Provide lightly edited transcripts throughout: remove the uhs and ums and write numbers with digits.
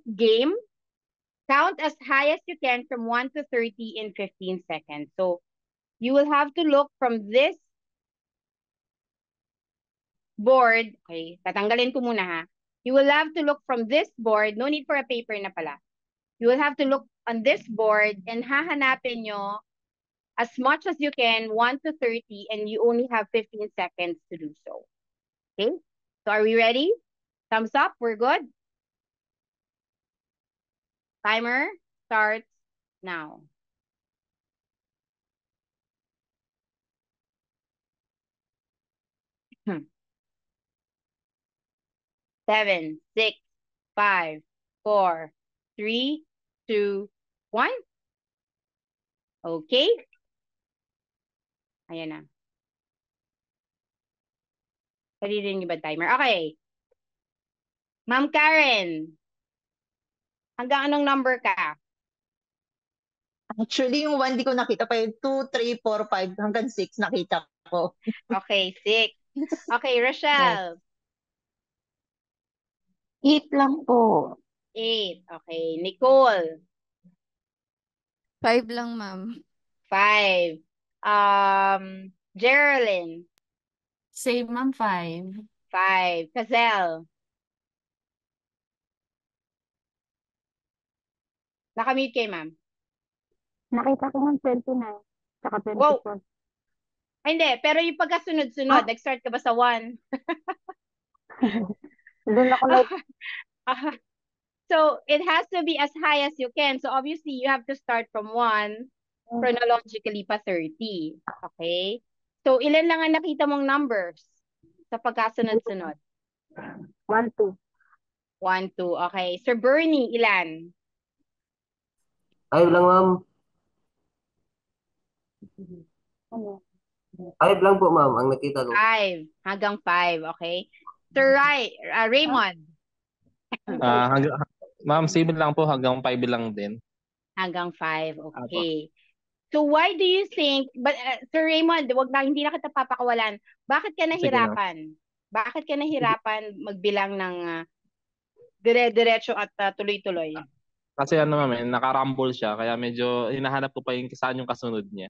game, count as high as you can from 1 to 30 in 15 seconds. So you will have to look from this board. Okay, tatanggalin ko muna ha. You will have to look from this board. No need for a paper na pala. You will have to look on this board and hahanapin nyo as much as you can, 1 to 30, and you only have 15 seconds to do so. Okay? So are we ready? Thumbs up. We're good? Timer starts now. Seven, six, five, four, three, two, one. Okay. Ayan na. Paririn niyo ba timer? Okay. Ma'am Karen, hanggang anong number ka? Actually, yung 1 di ko nakita pa, yung 2, 3, 4, 5, hanggang 6 nakita ko. Okay, 6. Okay, Yes. Rochelle. 8 lang po. 8. Okay, Nicole. 5 lang, ma'am. 5. Geraldine. Same, ma'am, 5. 5. Cazel. Nakamute kay ma'am. Nakita ko ng 29. Tsaka 24. Wow. Ay, hindi, pero yung pagkasunod-sunod, nag-start ka ba sa 1? Doon ako like, So, it has to be as high as you can. So, obviously, you have to start from 1, chronologically pa 30. Okay? So, ilan lang ang nakita mong numbers sa pagkasunod-sunod? 1, 2. 1, 2. Okay. Sir Bernie, ilan? 5 lang, ma'am. Ano? 5 lang po, ma'am, ang nakita ko. 5. Hanggang 5. Okay. Sir Raymond. Ma'am, same lang po, hanggang 5 lang din. Hanggang 5. Okay. So why do you think, but Sir Raymond, hindi na kita papakawalan. Bakit ka nahirapan? Bakit ka nahirapan magbilang ng dire-diretso at tuloy-tuloy? Kasi ma'am, nakarumble siya, kaya medyo hinahanap ko pa yung saan yung kasunod niya.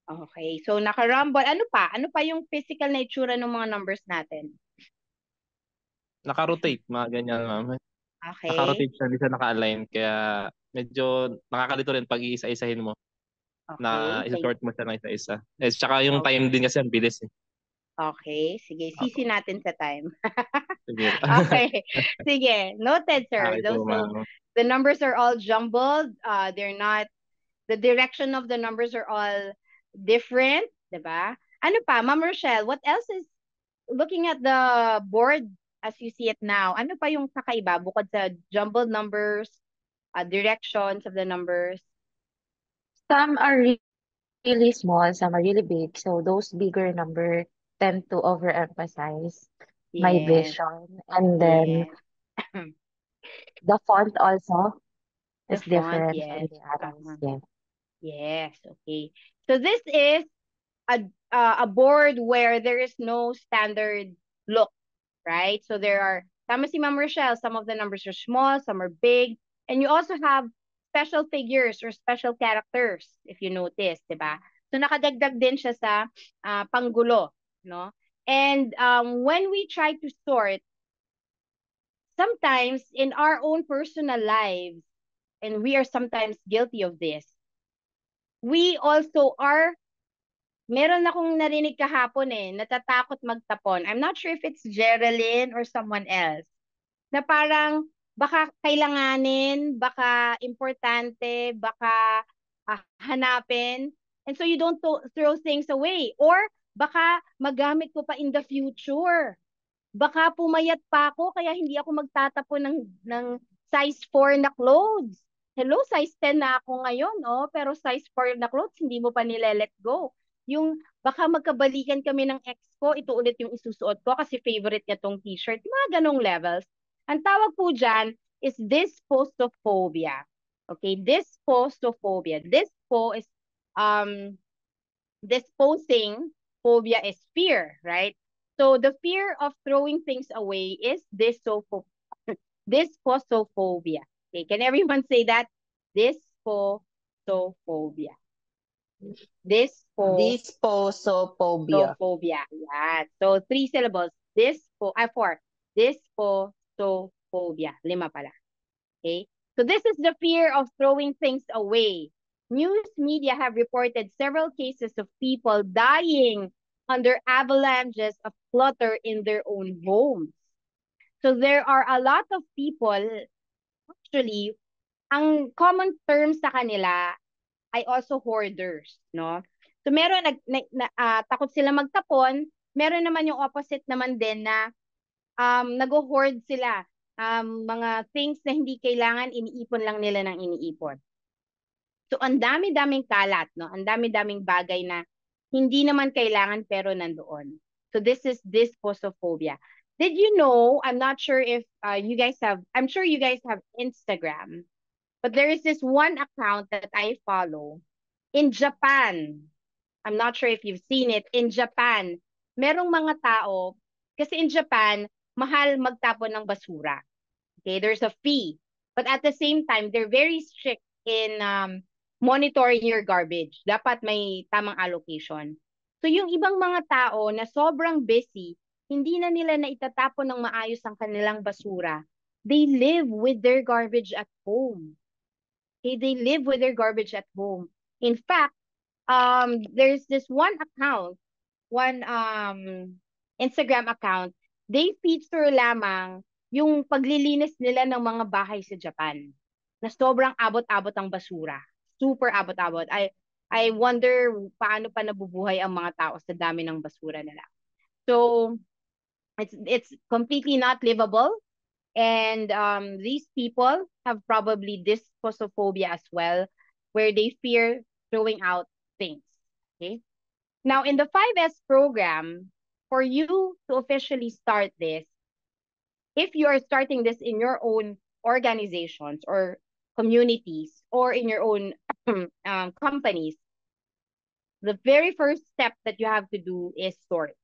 Okay. So nakarumble. Ano pa? Ano pa yung physical na itsura ng mga numbers natin? Naka-rotate, mga ganyan, ma'am. Okay. Naka-rotate siya, hindi siya naka-align, kaya medyo nakakalito rin pag iisa-isahin mo. Okay. Na isa-sort mo siya ng isa-isa. Tsaka yung time din kasi ang bilis eh. Okay. Sige, sisi natin sa time. Sige. Okay. Sige. Noted, sir. Okay, the numbers are all jumbled. They're not, the direction of the numbers are all different. Diba? Ano pa, Ma'am Rochelle, what else is, looking at the board as you see it now, ano pa yung kakaiba bukod sa jumbled numbers, directions of the numbers? Some are really small, some are really big. So those bigger number tend to overemphasize my vision. And then the font also is different from the others. Yeah. Yes, okay. So this is a board where there is no standard look, right? So there are, tama si Ma'am Rochelle, some of the numbers are small, some are big, and you also have special figures or special characters, if you notice, diba? So nakadagdag din siya sa panggulo, no? And when we try to sort, sometimes in our own personal lives, and we are sometimes guilty of this, we also are, meron akong narinig kahapon natatakot magtapon. I'm not sure if it's Geraldine or someone else, na parang baka kailanganin, baka importante, baka hanapin, and so you don't throw things away. Or baka magamit ko pa in the future. Baka pumayat pa ako, kaya hindi ako magtatapon ng size 4 na clothes. Hello, size 10 na ako ngayon, pero size 4 na clothes, hindi mo pa nile-let go. Yung baka magkabalikan kami ng ex ko, ito ulit yung isusuot ko kasi favorite niya tong t-shirt. Mga ganong levels. Ang tawag po dyan is dysposophobia. Okay, dysposophobia. Dyspo is disposing, phobia is fear, right? So the fear of throwing things away is dysposophobia. Okay, can everyone say that? Dysposophobia. Dysposophobia. Dysposophobia. Yeah. So 3 syllables. 4. Dysposophobia. 5 pala. Okay. So this is the fear of throwing things away. News media have reported several cases of people dying under avalanches of clutter in their own homes. So there are a lot of people, actually, ang common term sa kanila ay also hoarders, no? So meron takot sila magtapon, meron naman yung opposite naman din na nag-hoard sila. Mga things na hindi kailangan, iniipon lang nila ng iniipon. So ang dami-daming kalat, no? Ang dami-daming bagay na hindi naman kailangan pero nandoon. So this is dysposophobia. Did you know, I'm not sure if you guys have, I'm sure you guys have Instagram, but there is this one account that I follow in Japan. I'm not sure if you've seen it. In Japan, merong mga tao, kasi in Japan, mahal magtapon ng basura. Okay, there's a fee. But at the same time, they're very strict in monitoring your garbage. Dapat may tamang allocation. So yung ibang mga tao na sobrang busy, hindi na nila na itatapon ng maayos ang kanilang basura. They live with their garbage at home. Okay, they live with their garbage at home. In fact, there's this one Instagram account, they feature lamang yung paglilinis nila ng mga bahay sa Japan na sobrang abot-abot ang basura. Super abot-abot. I wonder paano pa nabubuhay ang mga tao sa dami ng basura nila. So, it's completely not livable. And these people have probably dysposophobia as well, where they fear throwing out things. Okay. Now, in the 5S program, for you to officially start this, if you are starting this in your own organizations or communities or in your own companies, the very first step that you have to do is sort.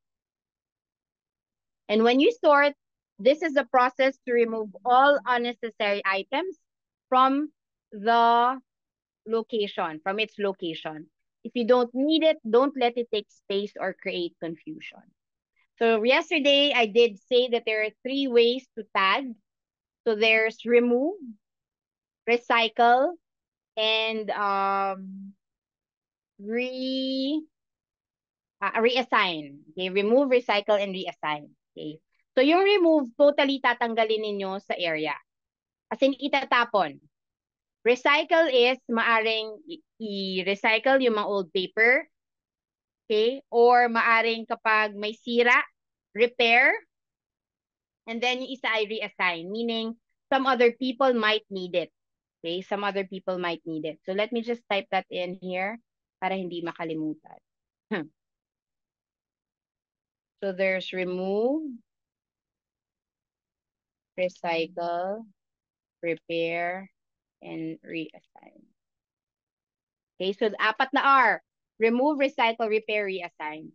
And when you sort, this is the process to remove all unnecessary items from the location, from its location. If you don't need it, don't let it take space or create confusion. So yesterday, I did say that there are 3 ways to tag. So there's remove, recycle, and reassign. Okay, remove, recycle, and reassign. Okay. So yung remove, totally tatanggalin ninyo sa area. As in, itatapon. Recycle is maaring i-recycle yung mga old paper. Okay? Or maaring kapag may sira, repair. And then yung isa ay reassign, meaning some other people might need it. Okay? Some other people might need it. So let me just type that in here para hindi makalimutan. So there's remove, recycle, repair, and reassign. Okay, so 4 na R. Remove, recycle, repair, reassign.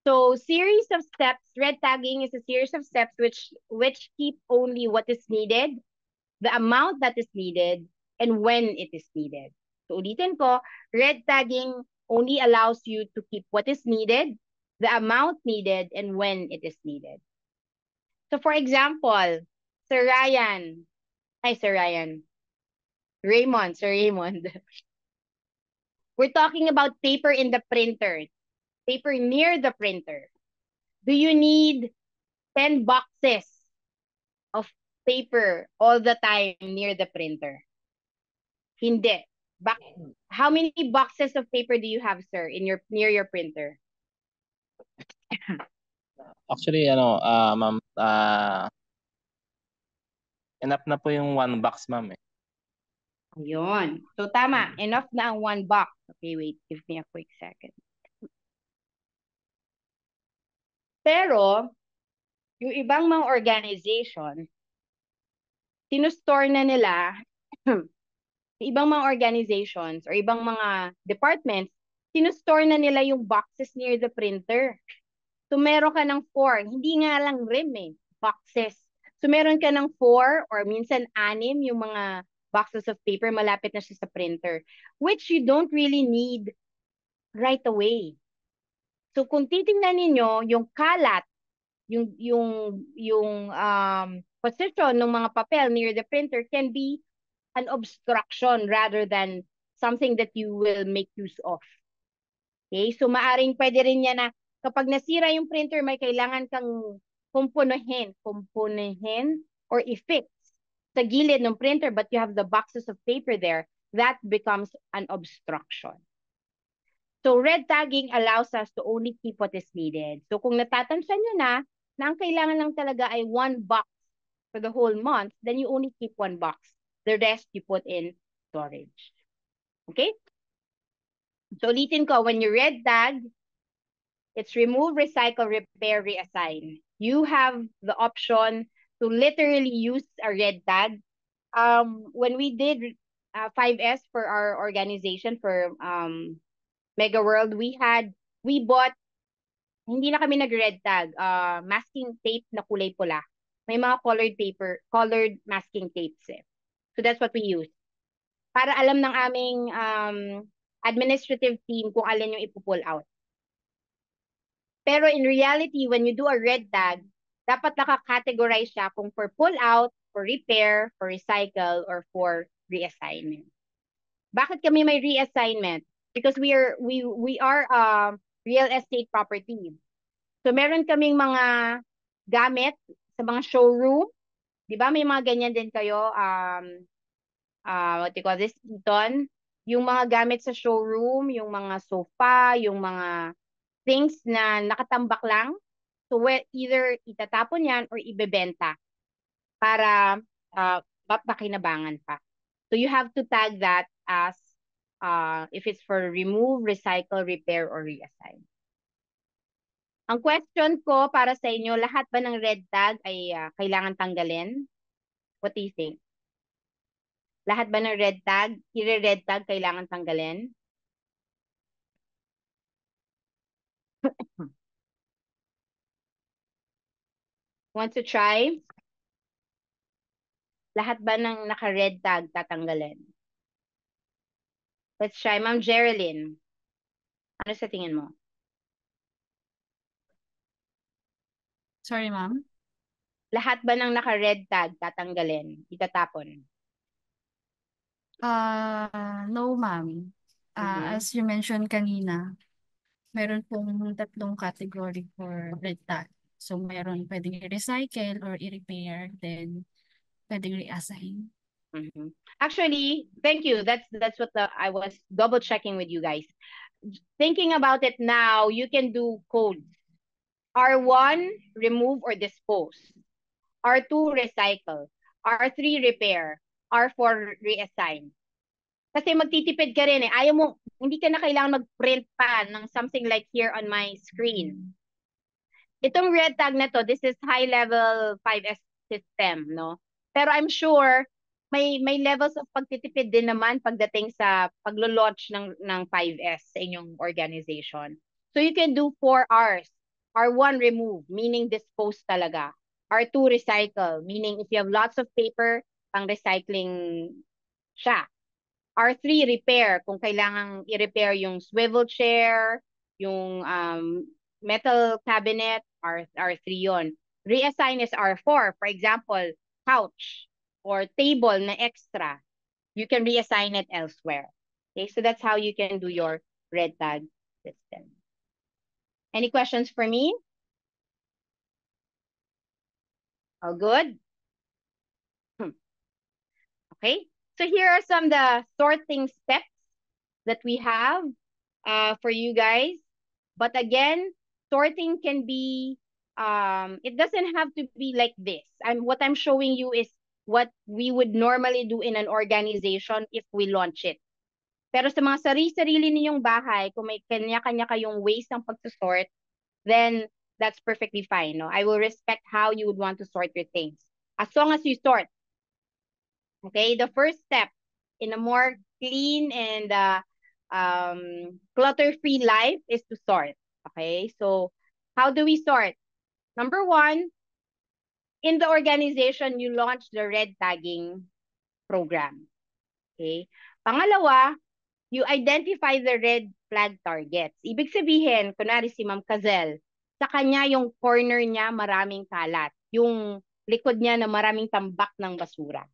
So series of steps, red tagging is a series of steps which keep only what is needed, the amount that is needed, and when it is needed. So ulitin ko, red tagging only allows you to keep what is needed, the amount needed, and when it is needed. So for example, Sir Raymond. We're talking about paper in the printer, paper near the printer. Do you need 10 boxes of paper all the time near the printer? Hindi. How many boxes of paper do you have, sir, near your printer? Actually, ma'am, enough na po yung 1 box, ma'am. Ayun. So, tama. Enough na ang 1 box. Okay, wait. Give me a quick second. Pero, yung ibang mga organization, sinustore na nila, ibang mga organizations or ibang mga departments, sinustore na nila yung boxes near the printer. So, meron ka ng 4. Hindi nga lang rim boxes. So meron ka ng 4 or minsan 6 yung mga boxes of paper, malapit na siya sa printer, which you don't really need right away. So kung titingnan ninyo, yung kalat, yung position ng mga papel near the printer can be an obstruction rather than something that you will make use of. Okay? So maaring pwede rin yan na kapag nasira yung printer, may kailangan kang kumpunuhin or i-fix sa gilid ng printer but you have the boxes of paper there, that becomes an obstruction. So red tagging allows us to only keep what is needed. So kung natatansya nyo na ang kailangan lang talaga ay 1 box for the whole month, then you only keep 1 box. The rest you put in storage. Okay? So ulitin ko, when you red tag, it's remove, recycle, repair, reassign. You have the option to literally use a red tag. When we did 5S for our organization for Mega World, we bought, hindi na kami nag-red tag, masking tape na kulay pula. May mga colored masking tapes eh. So that's what we use. Para alam ng aming administrative team kung alin yung ipupull out. Pero in reality, when you do a red tag, dapat naka-categorize siya kung for pull out, for repair, for recycle, or for reassignment. Bakit kami may reassignment? Because we are real estate property. So meron kaming mga gamit sa mga showroom. Di ba may mga ganyan din kayo? What do you call this? Eton. Yung mga gamit sa showroom, yung mga sofa, yung mga things na nakatambak lang. So either itatapon yan or ibebenta para makinabangan pa. So you have to tag that as if it's for remove, recycle, repair, or reassign. Ang question ko para sa inyo, lahat ba ng red tag ay kailangan tanggalin? What do you think? Lahat ba ng red tag, ire-red tag kailangan tanggalin? Want to try? Lahat ba ng naka-red tag tatanggalin? Let's try. Ma'am Geraldine. Ano sa tingin mo? Sorry, ma'am. Lahat ba ng naka-red tag tatanggalin? Itatapon? No, ma'am. Mhm. As you mentioned kanina, meron pong 3 category for red tag. So, meron pwedeng i-recycle or i-repair, then pwedeng reassign. Mhm. Actually, thank you. That's what I was double checking with you guys. Thinking about it now, you can do codes. R1, remove or dispose. R2, recycle. R3, repair. R4, reassign. Kasi magtitipid ka rin eh. Ayaw mo, hindi ka na kailangan mag-print pa ng something like here on my screen. Itong red tag na to, this is high level 5S system, no? Pero I'm sure may levels of pagtitipid din naman pagdating sa paglo-launch ng 5S sa inyong organization. So you can do 4 R's. R1, remove, meaning dispose talaga. R2, recycle, meaning if you have lots of paper, pang recycling siya. R3, repair, kung kailangang i-repair yung swivel chair, yung metal cabinet, R3 yon. Reassign is R4. For example, couch or table na extra. You can reassign it elsewhere. Okay, so that's how you can do your red tag system. Any questions for me? All good? Okay, so here are some of the sorting steps that we have for you guys. But again, sorting can be, it doesn't have to be like this. What I'm showing you is what we would normally do in an organization if we launch it. Pero sa mga sarili-sarili ninyong bahay, kung may kanya-kanya kayong ways ng pag-sort, then that's perfectly fine. No? I will respect how you would want to sort your things. As long as you sort. Okay, the first step in a more clean and clutter-free life is to sort. Okay, so how do we sort? Number 1, in the organization, you launch the red tagging program. Okay? Pangalawa, you identify the red flag targets. Ibig sabihin, kunwari si Ma'am Kazel, sa kanya yung corner niya maraming kalat. Yung likod niya na maraming tambak ng basura.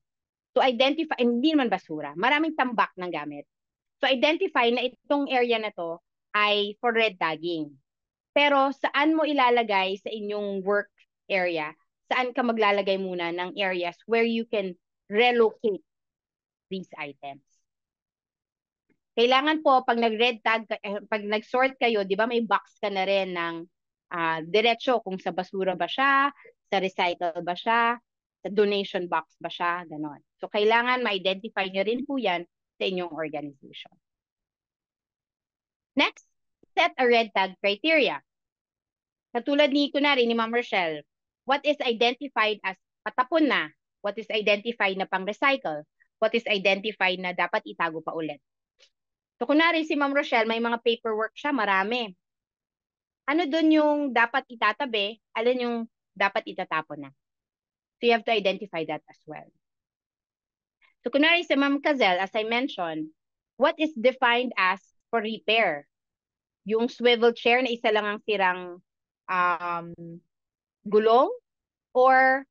So identify, hindi naman basura, maraming tambak ng gamit. So identify na itong area na to ay for red tagging. Pero saan mo ilalagay sa inyong work area? Saan ka maglalagay muna ng areas where you can relocate these items? Kailangan po pag nag-red tag, pag nag-sort kayo, di ba may box ka na rin ng diretso kung sa basura ba siya, sa recycle ba siya, sa donation box ba siya, ganon. So kailangan ma-identify nyo rin po yan sa inyong organization. Next, set a red tag criteria. Katulad ni kunwari ni Ma'am Rochelle, what is identified as patapon na? What is identified na pang-recycle? What is identified na dapat itago pa ulit? So kunwari si Ma'am Rochelle, may mga paperwork siya, marami. Ano doon yung dapat itatabi? Alin yung dapat itatapon na? So you have to identify that as well. So kunwari si Ma'am Kazel, as I mentioned, what is defined as for repair? Yung swivel chair na isa lang ang sirang gulong, or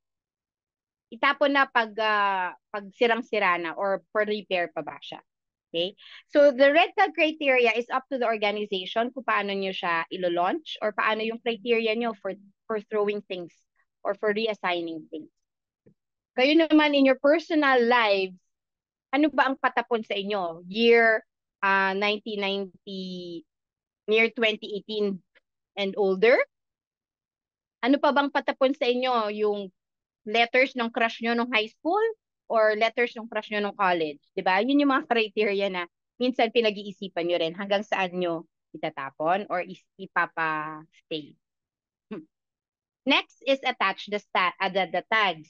itapon na pag sirang-sira na, or for repair pa ba siya? Okay? So the red tag criteria is up to the organization kung paano nyo siya ilo-launch or paano yung criteria nyo for throwing things or for reassigning things. Kayo naman in your personal lives, ano ba ang patapon sa inyo? Year 1990, year 2018 and older? Ano pa bang patapon sa inyo? Yung letters ng crush nyo nung high school or letters ng crush nyo nung college? Diba? Yun yung mga criteria na minsan pinag-iisipan nyo rin hanggang saan nyo itatapon or ipapa-stay. Next is attach the tags.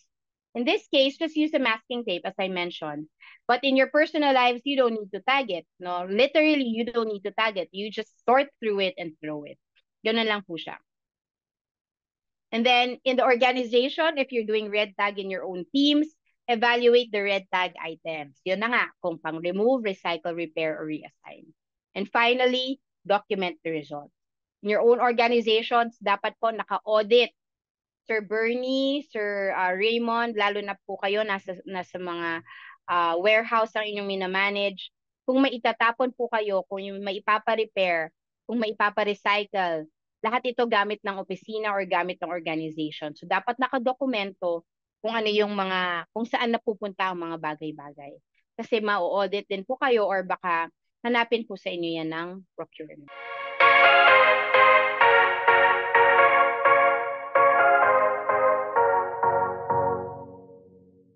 In this case, just use a masking tape as I mentioned. But in your personal lives, you don't need to tag it. No, literally, you don't need to tag it. You just sort through it and throw it. Ganun lang po siya. And then in the organization, if you're doing red tag in your own teams, evaluate the red tag items. Yun na nga, kung pang remove, recycle, repair, or reassign. And finally, document the results. In your own organizations, dapat po naka-audit. Sir Bernie, Sir Raymond, lalo na po kayo nasa mga warehouse ang inyong minamanage. Kung may itatapon po kayo, kung may ipapa-repair, kung may ipapa-recycle, lahat ito gamit ng opisina or gamit ng organization. So dapat nakadokumento kung ano yung kung saan napupunta ang mga bagay-bagay. Kasi ma-audit din po kayo or baka hanapin po sa inyo yan ng procurement.